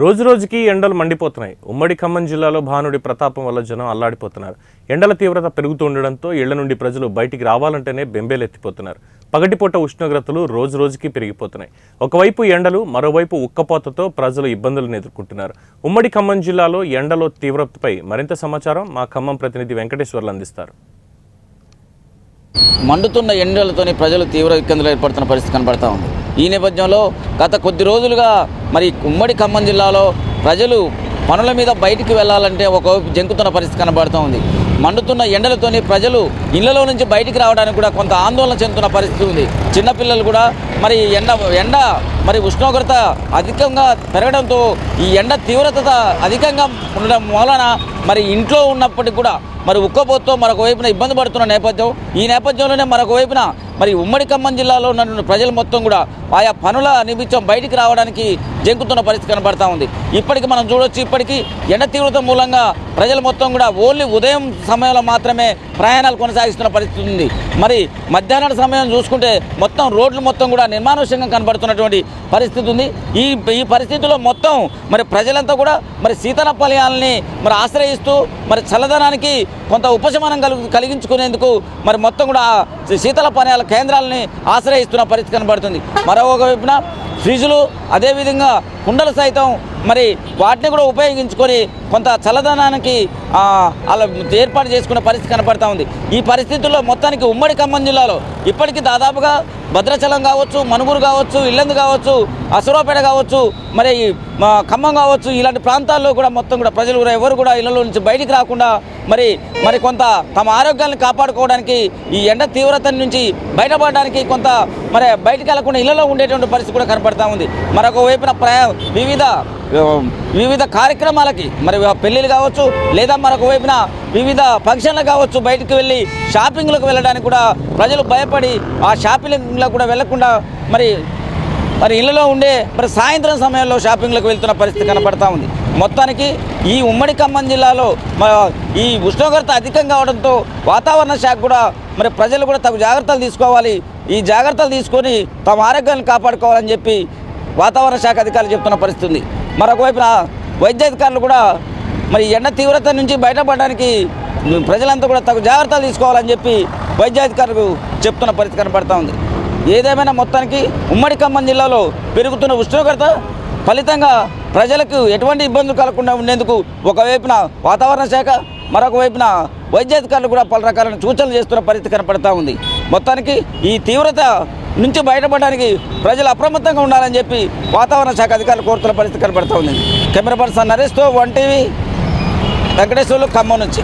రోజురోజుకి ఎండలు మండిపోతున్నాయి. ఉమ్మడి ఖమ్మం జిల్లాలో భానుడి ప్రతాపం వల్ల జనం అల్లాడిపోతున్నారు. ఎండల తీవ్రత పెరుగుతూ ఉండడంతో ఇళ్ల నుండి ప్రజలు బయటికి రావాలంటేనే బెంబేలెత్తిపోతున్నారు. పగటిపూట ఉష్ణోగ్రతలు రోజురోజుకి పెరిగిపోతున్నాయి. ఒకవైపు ఎండలు, మరోవైపు ఉక్కపోతతో ప్రజలు ఇబ్బందులను ఎదుర్కొంటున్నారు. ఉమ్మడి ఖమ్మం జిల్లాలో ఎండలో తీవ్రతపై మరింత సమాచారం మా ఖమ్మం ప్రతినిధి వెంకటేశ్వర్లు అందిస్తారు. మండుతున్న ఎండలతోనే ప్రజలు తీవ్ర ఇబ్బందులు ఏర్పడుతున్న పరిస్థితి కనబడతా ఉంది. ఈ నేపథ్యంలో గత కొద్ది రోజులుగా మరి ఉమ్మడి ఖమ్మం జిల్లాలో ప్రజలు పనుల మీద బయటికి వెళ్ళాలంటే ఒకవైపు జంకుతున్న పరిస్థితి కనబడుతూ ఉంది. మండుతున్న ఎండలతోని ప్రజలు ఇళ్లలో నుంచి బయటికి రావడానికి కూడా కొంత ఆందోళన చెందుతున్న పరిస్థితి ఉంది. చిన్నపిల్లలు కూడా మరి ఎండ మరి ఉష్ణోగ్రత అధికంగా పెరగడంతో ఈ ఎండ తీవ్రత అధికంగా ఉండడం వలన మరి ఇంట్లో ఉన్నప్పటికీ కూడా మరి ఉక్కపోతతో మరొక వైపున ఇబ్బంది పడుతున్న నేపథ్యం. ఈ నేపథ్యంలోనే మరొక వైపున మరి ఉమ్మడి ఖమ్మం జిల్లాలో ఉన్న ప్రజలు మొత్తం కూడా ఆయా పనుల నిమిత్తం బయటికి రావడానికి జంకుతున్న పరిస్థితి కనబడతా ఉంది. ఇప్పటికి మనం చూడొచ్చు, ఇప్పటికీ ఎండ తీవ్రత మూలంగా ప్రజలు మొత్తం కూడా ఓన్లీ ఉదయం సమయంలో మాత్రమే ప్రయాణాలు కొనసాగిస్తున్న పరిస్థితి ఉంది. మరి మధ్యాహ్నం సమయం చూసుకుంటే మొత్తం రోడ్లు మొత్తం కూడా నిర్మానుష్యంగా కనబడుతున్నటువంటి పరిస్థితి ఉంది. ఈ పరిస్థితుల్లో మొత్తం మరి ప్రజలంతా కూడా మరి శీతల పానీయాలని మరి ఆశ్రయిస్తూ మరి చల్లదనానికి కొంత ఉపశమనం కలిగించుకునేందుకు మరి మొత్తం కూడా శీతల పానీయాల కేంద్రాలని ఆశ్రయిస్తున్న పరిస్థితి కనబడుతుంది. మరొక వైపున ఫ్రిడ్జ్లు, అదేవిధంగా కుండలు సైతం మరి వాటిని కూడా ఉపయోగించుకొని కొంత చల్లదనానికి అలా ఏర్పాటు చేసుకునే పరిస్థితి కనపడతా ఉంది. ఈ పరిస్థితుల్లో మొత్తానికి ఉమ్మడి ఖమ్మం జిల్లాలో ఇప్పటికీ దాదాపుగా భద్రాచలం కావచ్చు, మనుగురు కావచ్చు, ఇల్లందు కావచ్చు, అసరాపేట కావచ్చు, మరి ఖమ్మం కావచ్చు, ఇలాంటి ప్రాంతాల్లో కూడా మొత్తం కూడా ప్రజలు కూడా ఎవరు కూడా ఇళ్లలో నుంచి బయటికి రాకుండా మరి కొంత తమ ఆరోగ్యాన్ని కాపాడుకోవడానికి ఈ ఎండ తీవ్రత నుంచి బయటపడడానికి కొంత మరి బయటికి వెళ్లకుండా ఇళ్లలో ఉండేటువంటి పరిస్థితి కూడా కనపడతా ఉంది. మరొక వైపున వివిధ కార్యక్రమాలకి మరి పెళ్ళిళ్ళు కావచ్చు, లేదా మరొక వైపున వివిధ ఫంక్షన్లు కావచ్చు, బయటికి వెళ్ళి షాపింగ్లకు వెళ్ళడానికి కూడా ప్రజలు భయపడి ఆ షాపింగ్లకు కూడా వెళ్లకుండా మరి ఇళ్లలో ఉండే మరి సాయంత్రం సమయంలో షాపింగ్లకు వెళ్తున్న పరిస్థితి కనపడతా ఉంది. మొత్తానికి ఈ ఉమ్మడి ఖమ్మం జిల్లాలో ఈ ఉష్ణోగ్రత అధికంగా కావడంతో వాతావరణ శాఖ కూడా మరి ప్రజలు కూడా తగు జాగ్రత్తలు తీసుకోవాలి. ఈ జాగ్రత్తలు తీసుకొని తమ ఆరోగ్యాన్ని కాపాడుకోవాలని చెప్పి వాతావరణ శాఖ అధికారులు చెప్తున్న పరిస్థితి ఉంది. మరొకవైపున వైద్యాధికారులు కూడా మరి ఎండ తీవ్రత నుంచి బయటపడడానికి ప్రజలంతా కూడా తగు జాగ్రత్తలు తీసుకోవాలని చెప్పి వైద్యాధికారులు చెప్తున్న పరిస్థితి కనపడతా ఉంది. ఏదేమైనా మొత్తానికి ఉమ్మడి ఖమ్మం జిల్లాలో పెరుగుతున్న ఉష్ణోగ్రత ఫలితంగా ప్రజలకు ఎటువంటి ఇబ్బందులు కలగకుండా ఉండేందుకు ఒకవైపున వాతావరణ శాఖ, మరొక వైపున వైద్యాధికారులు కూడా పలు రకాలైన సూచనలు చేస్తున్న పరిస్థితి కనపడతా ఉంది. మొత్తానికి ఈ తీవ్రత నుంచి బయటపడడానికి ప్రజలు అప్రమత్తంగా ఉండాలని చెప్పి వాతావరణ శాఖ అధికారులు కోరుతున్న పరిస్థితి కనపడతా ఉంది. కెమెరా పర్సన్ నరేష్తో 1 టీవీ వెంకటేశ్వర్లు, ఖమ్మం నుంచి.